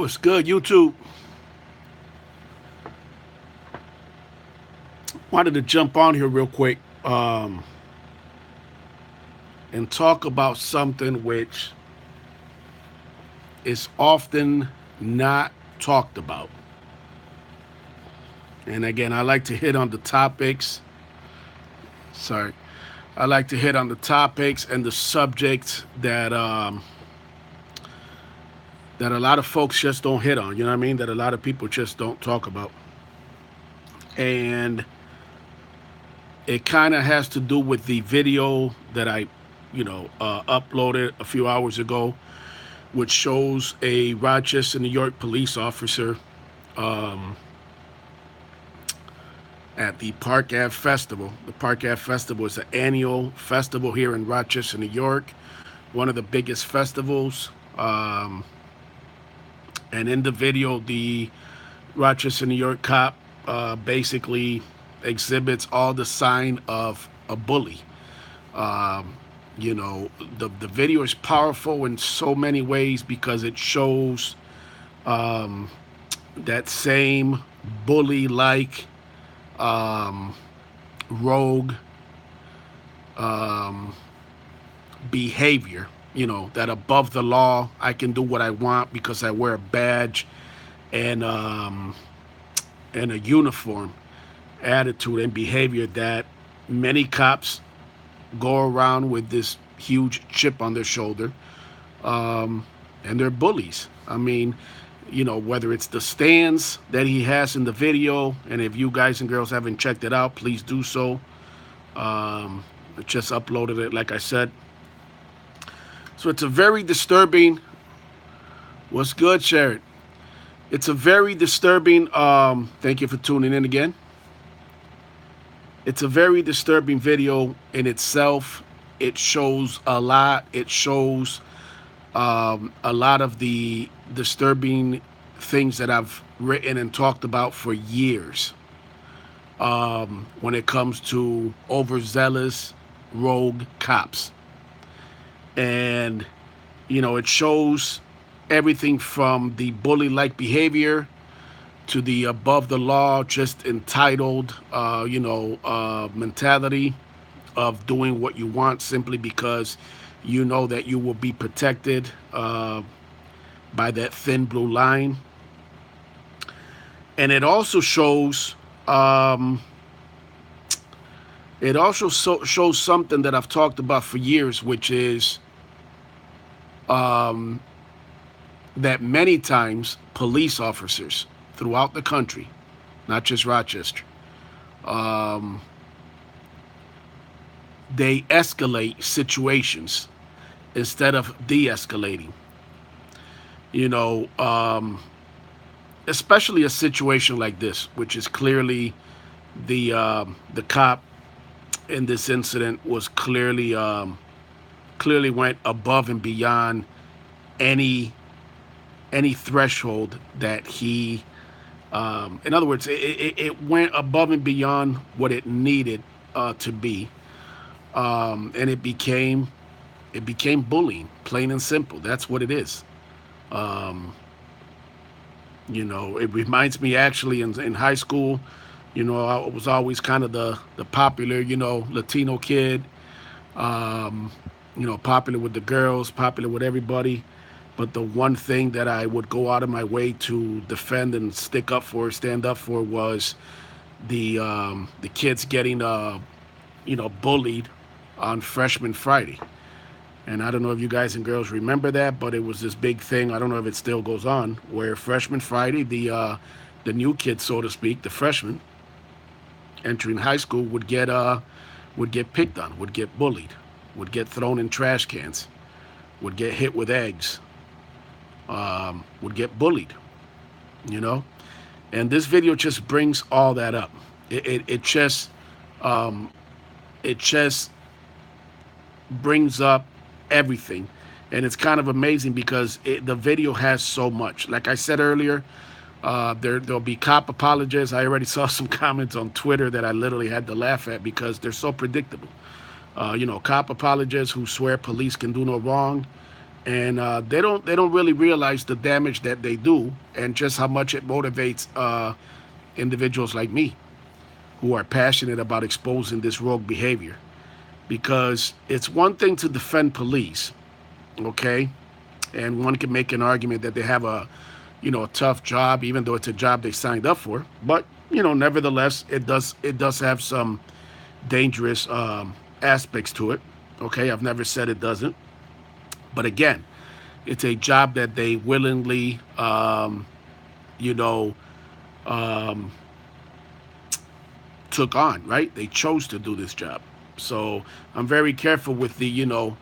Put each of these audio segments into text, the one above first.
What's good, YouTube? Wanted to jump on here real quick and talk about something which is often not talked about. And again, I like to hit on the topics. Sorry. I like to hit on the topics and the subjects that a lot of folks just don't hit on. You know what I mean? That a lot of people just don't talk about. And it kind of has to do with the video that I, uploaded a few hours ago, which shows a Rochester, New York police officer um, at the Park Ave Festival. The Park Ave Festival is an annual festival here in Rochester, New York, one of the biggest festivals. And in the video, the Rochester, New York cop basically exhibits all the sign of a bully. Um, the video is powerful in so many ways because it shows um, that same bully-like um, rogue um, behavior. That above the law, I can do what I want because I wear a badge and and a uniform attitude and behavior that many cops go around with this huge chip on their shoulder, and they're bullies. I mean, whether it's the stands that he has in the video, and if you guys and girls haven't checked it out, please do so. I just uploaded it, like I said. So it's a very disturbing. What's good, Sharon? It's a very disturbing. Thank you for tuning in again. It's a very disturbing video in itself. It shows a lot. It shows a lot of the disturbing things that I've written and talked about for years. When it comes to overzealous rogue cops. And, it shows everything from the bully-like behavior to the above the law, just entitled, mentality of doing what you want simply because you know that you will be protected by that thin blue line. And it also shows, shows something that I've talked about for years, which is that many times police officers throughout the country, not just Rochester, they escalate situations instead of de-escalating. You know, especially a situation like this, which is clearly the cop in this incident was clearly went above and beyond any threshold that he. In other words, it went above and beyond what it needed to be, and it became bullying, plain and simple. That's what it is. It reminds me actually in high school. I was always kind of the popular, Latino kid. Popular with the girls, popular with everybody. But the one thing that I would go out of my way to defend and stand up for, was the kids getting bullied on Freshman Friday. And I don't know if you guys and girls remember that, but it was this big thing. I don't know if it still goes on, where Freshman Friday, the new kids, so to speak, the freshmen entering high school would get picked on, would get bullied, would get thrown in trash cans, would get hit with eggs, would get bullied, And this video just brings all that up. It just brings up everything, and it's kind of amazing because the video has so much. Like I said earlier, there'll be cop apologists. I already saw some comments on Twitter that I literally had to laugh at because they're so predictable. Cop apologists who swear police can do no wrong, and they don't really realize the damage that they do and just how much it motivates individuals like me who are passionate about exposing this rogue behavior. Because it's one thing to defend police, okay, and one can make an argument that they have a tough job, even though it's a job they signed up for. But nevertheless, it does have some dangerous aspects to it. Okay, I've never said it doesn't, but again, it's a job that they willingly, you know, um, took on. Right? They chose to do this job. So I'm very careful with the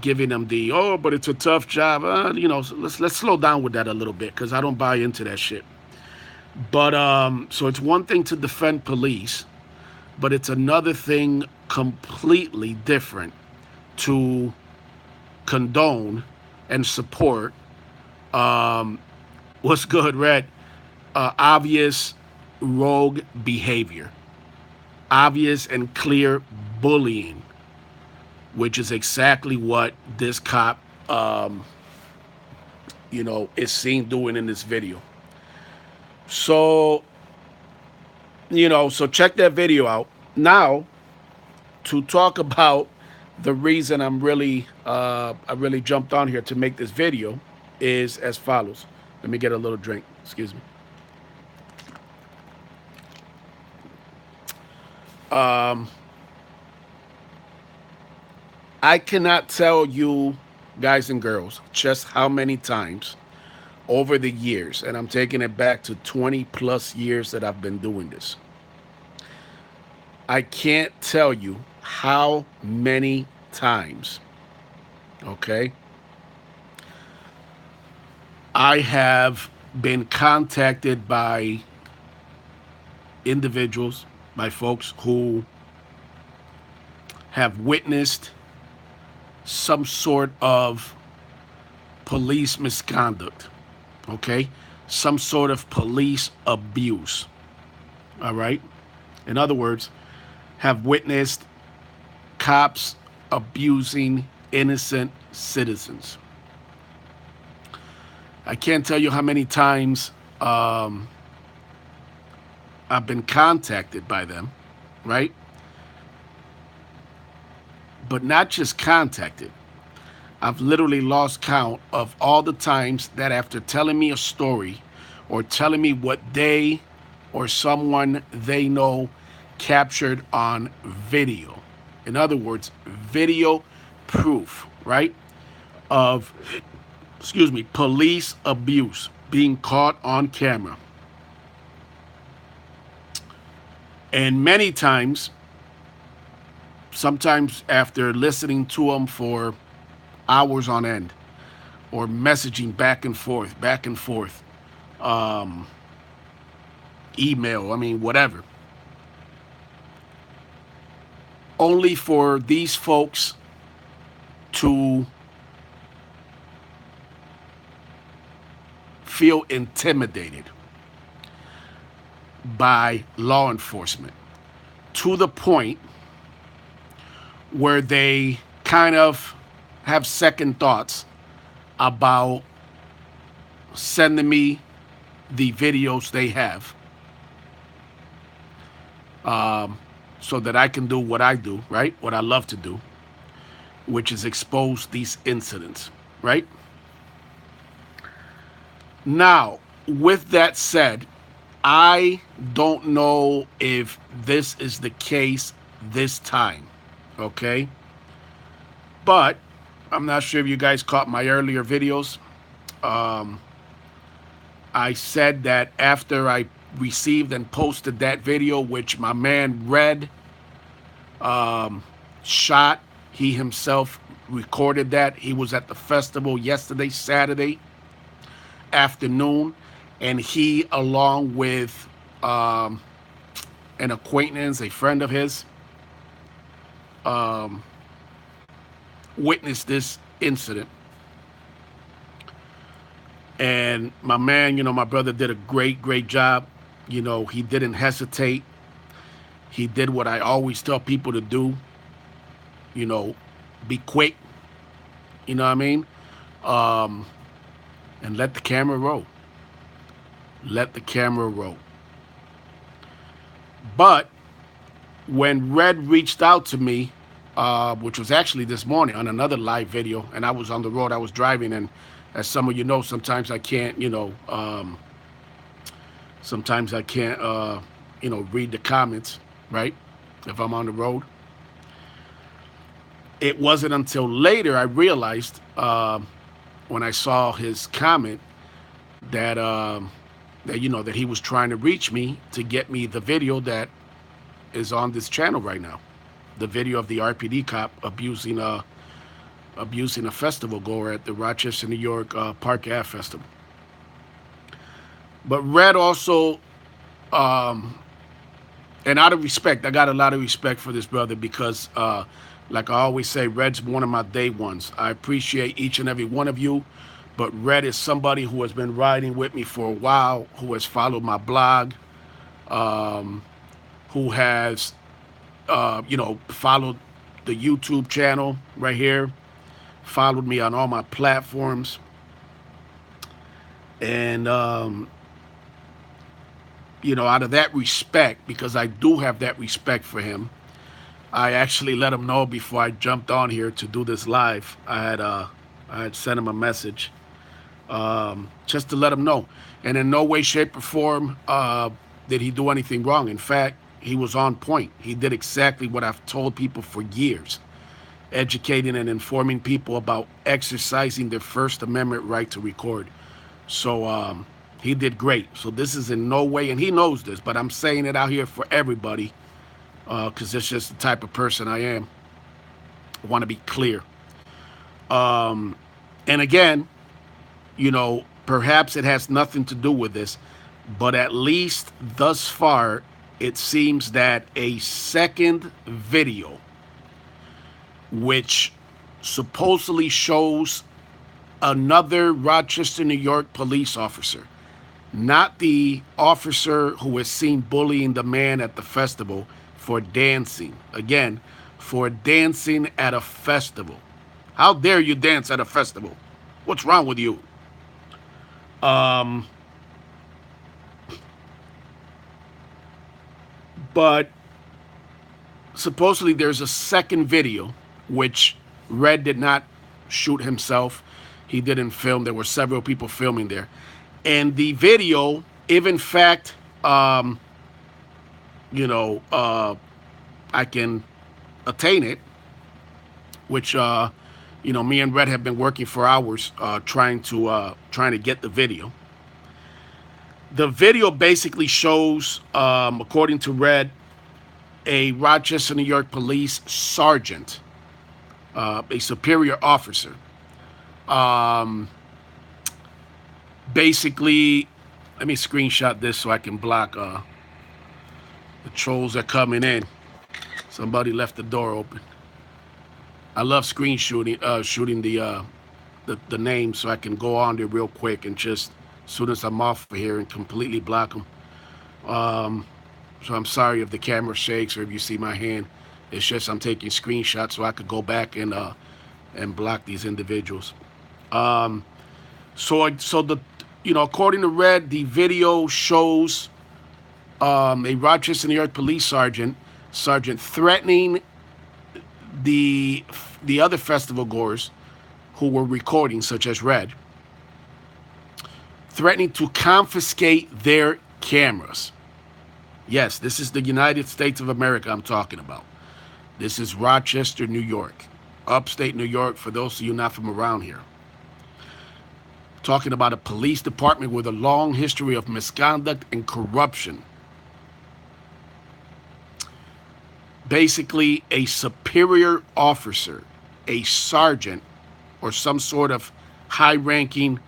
giving them the but it's a tough job. So let's slow down with that a little bit because I don't buy into that shit. But so it's one thing to defend police, but it's another thing completely different to condone and support what's good, Red? Obvious rogue behavior, obvious and clear bullying, which is exactly what this cop, is seen doing in this video. So, so check that video out. Now, to talk about the reason I really jumped on here to make this video is as follows. Let me get a little drink. Excuse me. I cannot tell you, guys and girls, just how many times over the years, and I'm taking it back to 20 plus years that I've been doing this. I can't tell you how many times, okay, I have been contacted by individuals, by folks who have witnessed some sort of police misconduct, okay? Some sort of police abuse, all right? In other words, have witnessed cops abusing innocent citizens. I can't tell you how many times I've been contacted by them, right? But not just contacted. I've literally lost count of all the times that after telling me a story or telling me what they or someone they know captured on video. In other words, video proof, right? Of, police abuse being caught on camera. And many times, sometimes after listening to them for hours on end or messaging back and forth, um, email, whatever, only for these folks to feel intimidated by law enforcement to the point where they kind of have second thoughts about sending me the videos they have, so that I can do what I do, right? What I love to do, which is expose these incidents, right? Now, with that said, I don't know if this is the case this time, okay? But I'm not sure if you guys caught my earlier videos. I said that after I received and posted that video, which my man Red shot, he himself recorded that. He was at the festival yesterday, Saturday afternoon, and he, along with an acquaintance, a friend of his, witnessed this incident. And my man, my brother did a great job. He didn't hesitate. He did what I always tell people to do, be quick, you know what I mean? and let the camera roll. Let the camera roll. But when Red reached out to me, which was actually this morning on another live video, and I was on the road, I was driving, and as some of you know, sometimes I can't, sometimes I can't, read the comments, right? If I'm on the road. It wasn't until later I realized when I saw his comment that that he was trying to reach me to get me the video that is on this channel right now, the video of the RPD cop abusing a festival goer at the Rochester, New York Park Ave Festival. But Red also, and out of respect, I got a lot of respect for this brother because, like I always say, Red's one of my day ones. I appreciate each and every one of you, but Red is somebody who has been riding with me for a while, who has followed my blog, who has, followed the YouTube channel right here, followed me on all my platforms, and out of that respect, because I do have that respect for him, I actually let him know before I jumped on here to do this live. I had sent him a message just to let him know, and in no way, shape, or form did he do anything wrong. In fact, he was on point. He did exactly what I've told people for years, educating and informing people about exercising their First Amendment right to record. So he did great. So this is in no way, and he knows this, but I'm saying it out here for everybody because it's just the type of person I am. I want to be clear. And again, perhaps it has nothing to do with this, but at least thus far, it seems that a second video, which supposedly shows another Rochester, New York police officer, not the officer who was seen bullying the man at the festival for dancing. Again, for dancing at a festival. How dare you dance at a festival? What's wrong with you? But supposedly there's a second video, which Red did not shoot himself. He didn't film. There were several people filming there. And the video, if in fact, I can attain it, which, me and Red have been working for hours trying to get the video. The video basically shows, according to Red, a Rochester, New York police sergeant, a superior officer. Basically, let me screenshot this so I can block the trolls that are coming in. Somebody left the door open. I love shooting the name so I can go on there real quick and just as soon as I'm off of here and completely block them. So I'm sorry if the camera shakes or if you see my hand. It's just I'm taking screenshots so I could go back and block these individuals. So the according to Red, the video shows a Rochester, New York police sergeant threatening the other festival goers who were recording, such as Red, threatening to confiscate their cameras. Yes, this is the United States of America I'm talking about. This is Rochester, New York, upstate New York, for those of you not from around here. Talking about a police department with a long history of misconduct and corruption. Basically, a superior officer, a sergeant, or some sort of high-ranking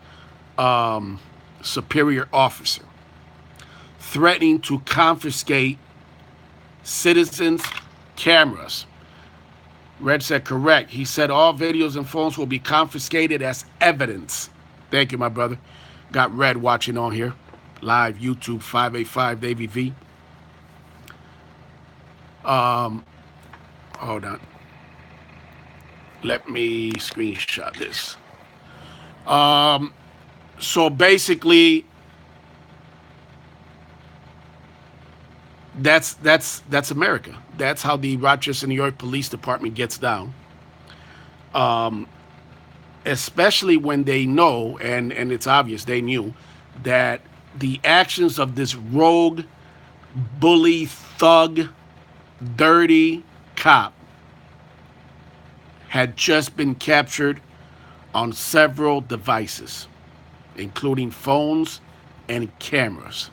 superior officer, threatening to confiscate citizens' cameras. Red said correct. He said all videos and phones will be confiscated as evidence. Thank you, my brother. Got Red watching on here. Live YouTube 585 Davy V. Hold on. Let me screenshot this. So basically, that's America. That's how the Rochester, New York Police Department gets down. Especially when they know, and it's obvious they knew, that the actions of this rogue, bully, thug, dirty cop had just been captured on several devices, including phones and cameras.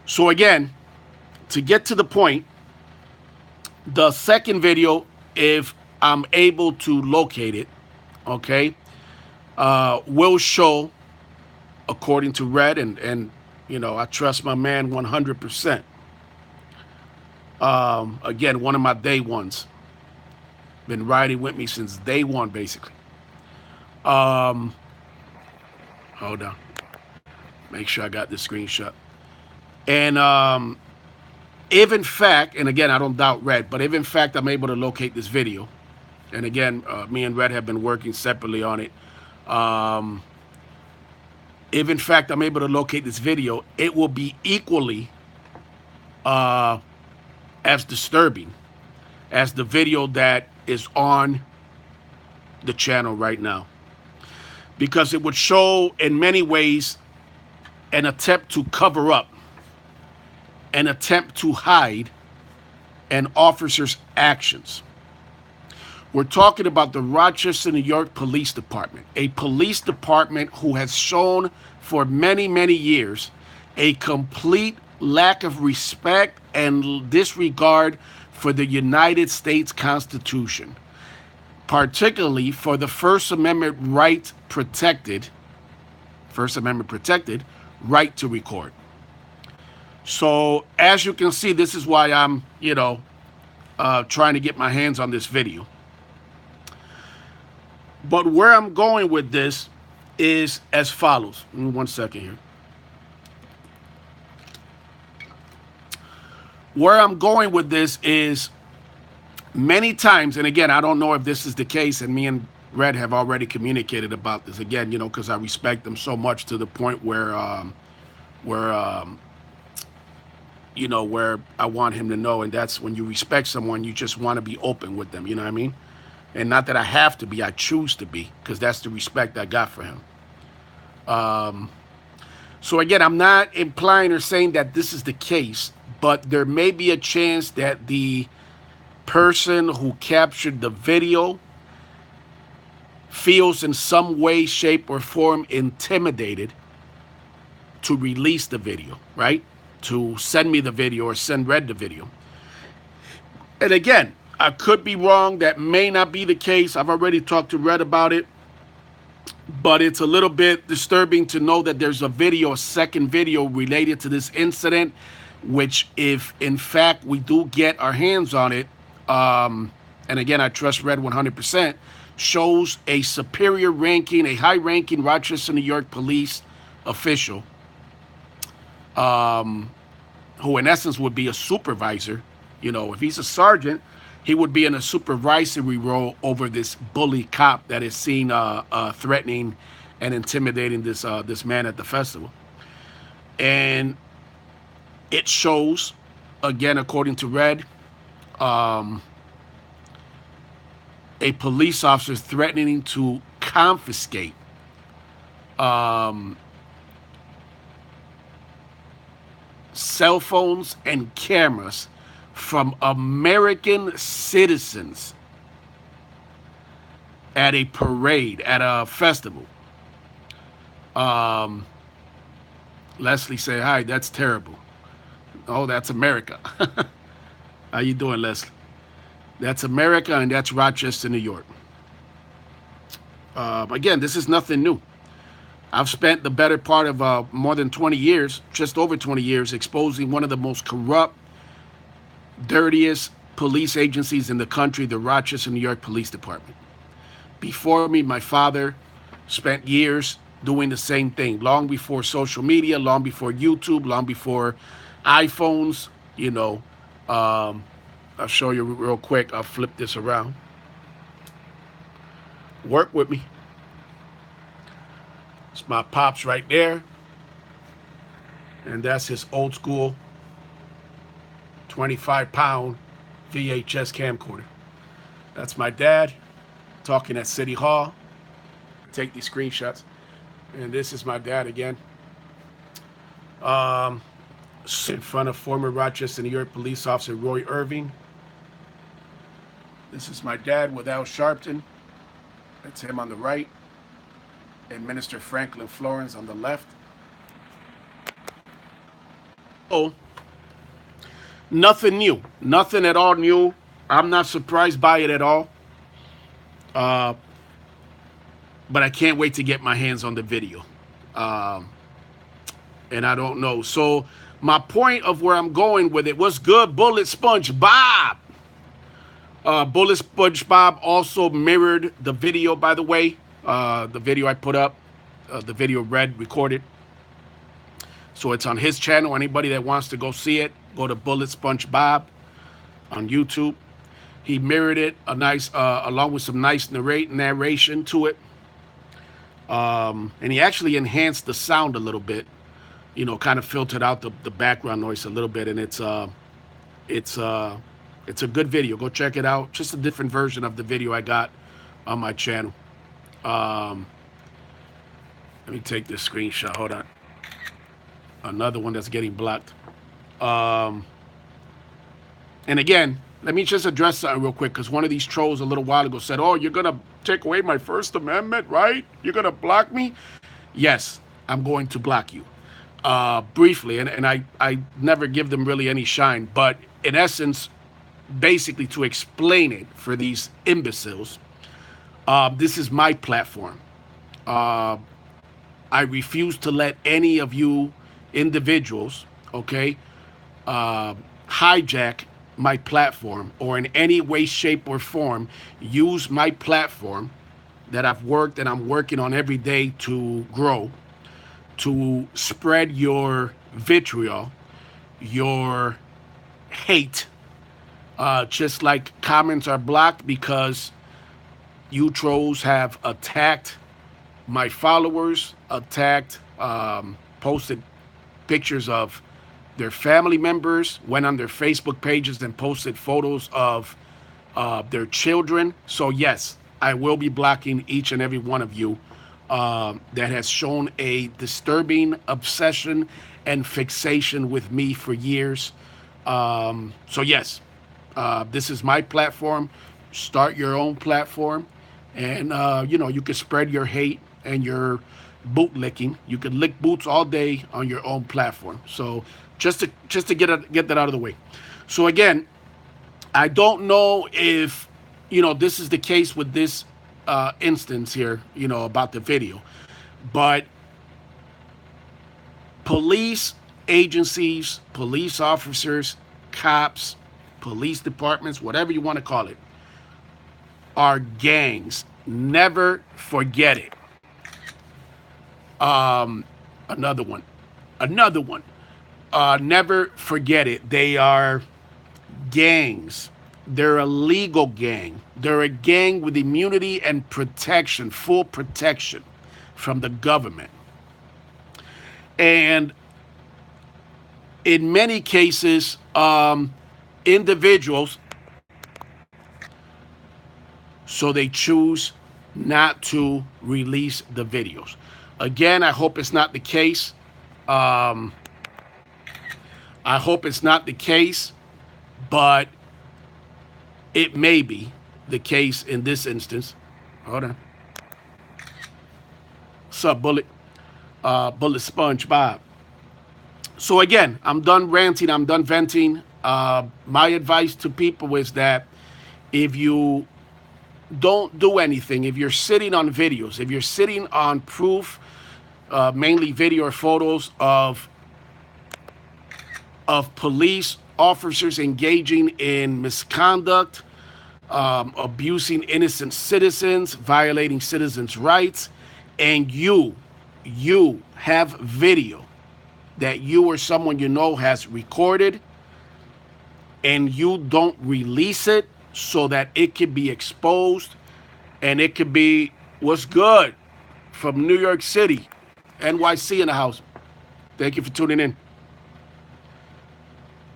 So, again, to get to the point, the second video, if I'm able to locate it, okay, will show, according to Red, and I trust my man 100%. Again, one of my day ones. Been riding with me since day one, basically. Um, Hold on. Make sure I got the screenshot. And if in fact, and again, I don't doubt Red, but if in fact I'm able to locate this video, and again, me and Red have been working separately on it. Um, if in fact I'm able to locate this video, it will be equally uh, as disturbing as the video that is on the channel right now. Because it would show, in many ways, an attempt to cover up, an attempt to hide an officer's actions. We're talking about the Rochester, New York Police Department, a police department who has shown for many, many years a complete lack of respect and disregard for the United States Constitution, particularly for the First Amendment protected right to record. So as you can see, this is why I'm, trying to get my hands on this video. But where I'm going with this is as follows. Give me 1 second here. Where I'm going with this is many times, and again, I don't know if this is the case, and me and Red have already communicated about this. Again, because I respect them so much to the point where where where I want him to know, and that's when you respect someone, you just want to be open with them. You know what I mean? And not that I have to be, I choose to be, because that's the respect I got for him. So again, I'm not implying or saying that this is the case, but there may be a chance that the person who captured the video feels in some way, shape, or form intimidated to release the video, right? To send me the video or send Red the video. And again, I could be wrong. That may not be the case. I've already talked to Red about it. But it's a little bit disturbing to know that there's a second video related to this incident, which if in fact we do get our hands on it, and again, I trust Red 100%, shows a superior ranking, a high ranking Rochester, New York police official, who in essence would be a supervisor. If he's a sergeant, he would be in a supervisory role over this bully cop that is seen threatening and intimidating this man at the festival. And it shows, again, according to Red, a police officer threatening to confiscate cell phones and cameras from American citizens at a parade, at a festival. Leslie say, hi, that's terrible. Oh, that's America. How you doing, Leslie? That's America, and that's Rochester, New York. Again, this is nothing new. I've spent the better part of more than 20 years, just over 20 years, exposing one of the most corrupt, dirtiest police agencies in the country, the Rochester, New York Police Department. Before me, my father spent years doing the same thing, long before social media, long before YouTube, long before iPhones. I'll show you real quick. I'll flip this around. Work with me. It's my pops right there, and that's his old school 25-pound VHS camcorder. That's my dad talking at City Hall. Take these screenshots. And this is my dad again. Um, in front of former Rochester, New York police officer Roy Irving. This is my dad with Al Sharpton. That's him on the right. And Minister Franklin Florence on the left. Oh, nothing new. Nothing at all new. I'm not surprised by it at all. Uh, but I can't wait to get my hands on the video. Um, and I don't know. So my point of where I'm going with it was good. Bullet Sponge Bob. Bullet Sponge Bob also mirrored the video, by the way. The video I put up, the video Red recorded. So it's on his channel. Anybody that wants to go see it, go to Bullet Sponge Bob on YouTube. He mirrored it along with some nice narration to it. And he actually enhanced the sound a little bit, kind of filtered out the background noise a little bit. And it's a good video. Go check it out. Just a different version of the video I got on my channel. Let me take this screenshot. Hold on. Another one that's getting blocked. And again, let me just address something real quick, because one of these trolls a little while ago said, oh, you're going to take away my First Amendment, right? You're going to block me? Yes, I'm going to block you. Briefly, and I never give them really any shine, but in essence, basically to explain it for these imbeciles, this is my platform. I refuse to let any of you individuals, okay, hijack my platform, or in any way, shape, or form use my platform that I've worked and I'm working on every day to grow, to spread your vitriol, your hate. Just like comments are blocked because you trolls have attacked my followers, posted pictures of their family members, went on their Facebook pages and posted photos of their children. So yes, I will be blocking each and every one of you that has shown a disturbing obsession and fixation with me for years. So yes, this is my platform. Start your own platform, and you can spread your hate and your boot licking. You can lick boots all day on your own platform. So just to get that out of the way. So again, I don't know if this is the case with this instance here, about the video, but police agencies, police officers, cops, police departments, whatever you want to call it, are gangs. Never forget it. Another one. Never forget it. They are gangs. They're a legal gang. They're a gang with immunity and protection, full protection from the government. And in many cases, individuals, so they choose not to release the videos. Again, I hope it's not the case. I hope it's not the case, but it may be the case in this instance. Hold on. What's up, Bullet? Bullet Sponge Bob. So again, I'm done ranting. I'm done venting. My advice to people is that if you don't do anything, if you're sitting on videos, if you're sitting on proof, mainly video or photos of police officers engaging in misconduct, abusing innocent citizens, violating citizens' rights, and you have video that you or someone you know has recorded, and you don't release it so that it can be exposed, and it could be what's good from New York City. NYC in the house. Thank you for tuning in.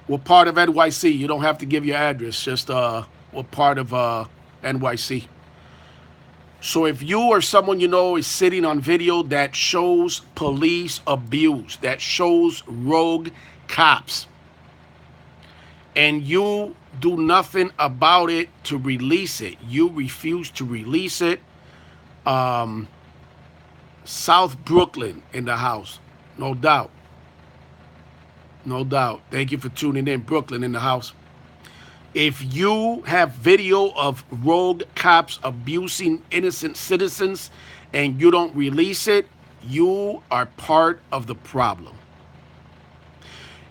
What part of NYC? You don't have to give your address. Just what part of NYC. So if you or someone you know is sitting on video that shows police abuse, that shows rogue cops, and you do nothing about it to release it, you refuse to release it. Um, South Brooklyn in the house, no doubt. No doubt. Thank you for tuning in. Brooklyn in the house. If you have video of rogue cops abusing innocent citizens and you don't release it, you are part of the problem.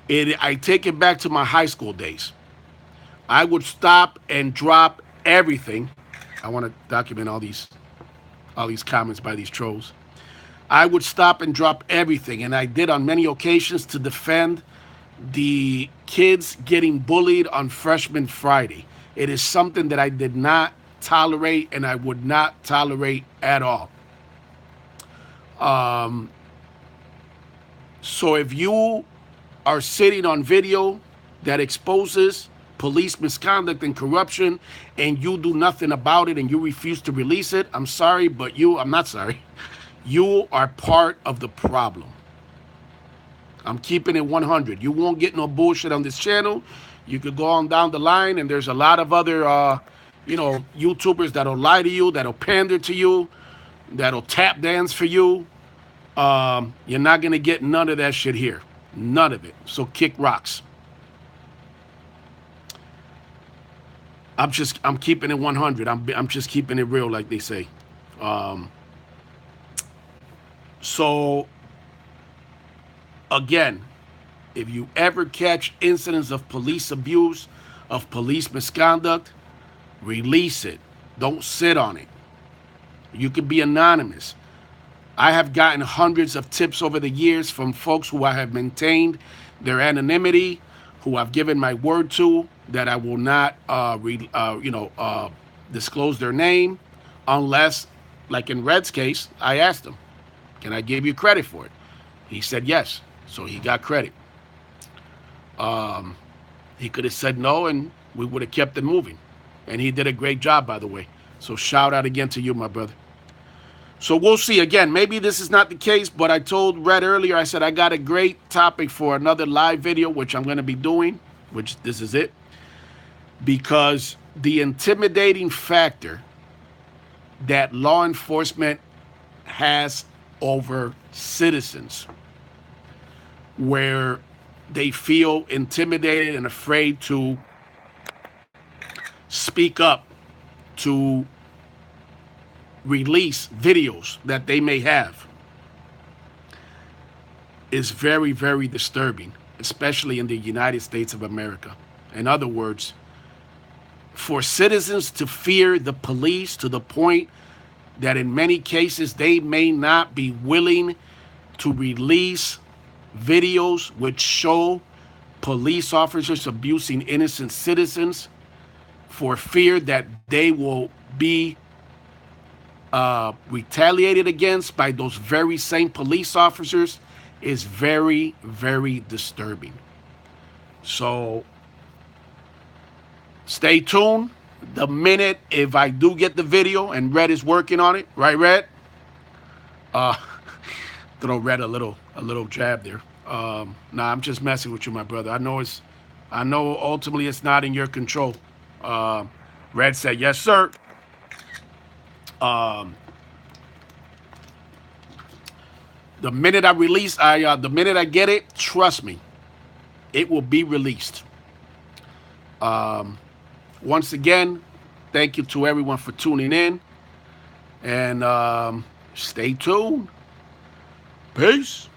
I take it back to my high school days. I would stop and drop everything. I want to document all these comments by these trolls. I would stop and drop everything, and I did on many occasions to defend the kids getting bullied on Freshman Friday. It is something that I did not tolerate, and I would not tolerate at all. Um, so if you are sitting on video that exposes police misconduct and corruption, and you do nothing about it and you refuse to release it, I'm sorry, but I'm not sorry. You are part of the problem. I'm keeping it 100. You won't get no bullshit on this channel. You could go on down the line, and there's a lot of other, YouTubers that'll lie to you, that'll pander to you, that'll tap dance for you. You're not gonna get none of that shit here. None of it. So kick rocks. I'm keeping it 100. I'm just keeping it real, like they say. So again, if you ever catch incidents of police abuse, of police misconduct, release it. Don't sit on it. You can be anonymous. I have gotten hundreds of tips over the years from folks who I have maintained their anonymity, who I've given my word to that I will not, disclose their name unless, like in Red's case, I asked him, "Can I give you credit for it?" He said yes, so he got credit. He could have said no, and we would have kept it moving. And he did a great job, by the way. So shout out again to you, my brother. So we'll see. Again, maybe this is not the case, but I told Red earlier, I said I got a great topic for another live video, which I'm going to be doing, which this is it. Because the intimidating factor that law enforcement has over citizens, where they feel intimidated and afraid to speak up, to release videos that they may have, is very, very disturbing, especially in the United States of America. In other words, for citizens to fear the police to the point that in many cases they may not be willing to release videos which show police officers abusing innocent citizens for fear that they will be retaliated against by those very same police officers is very, very disturbing. So stay tuned. The minute, if I do get the video, and Red is working on it, right, Red? Throw Red a little jab there. Nah, I'm just messing with you, my brother. I know ultimately it's not in your control. Red said, yes, sir. The minute the minute I get it, trust me, it will be released. Once again, thank you to everyone for tuning in, and stay tuned. Peace.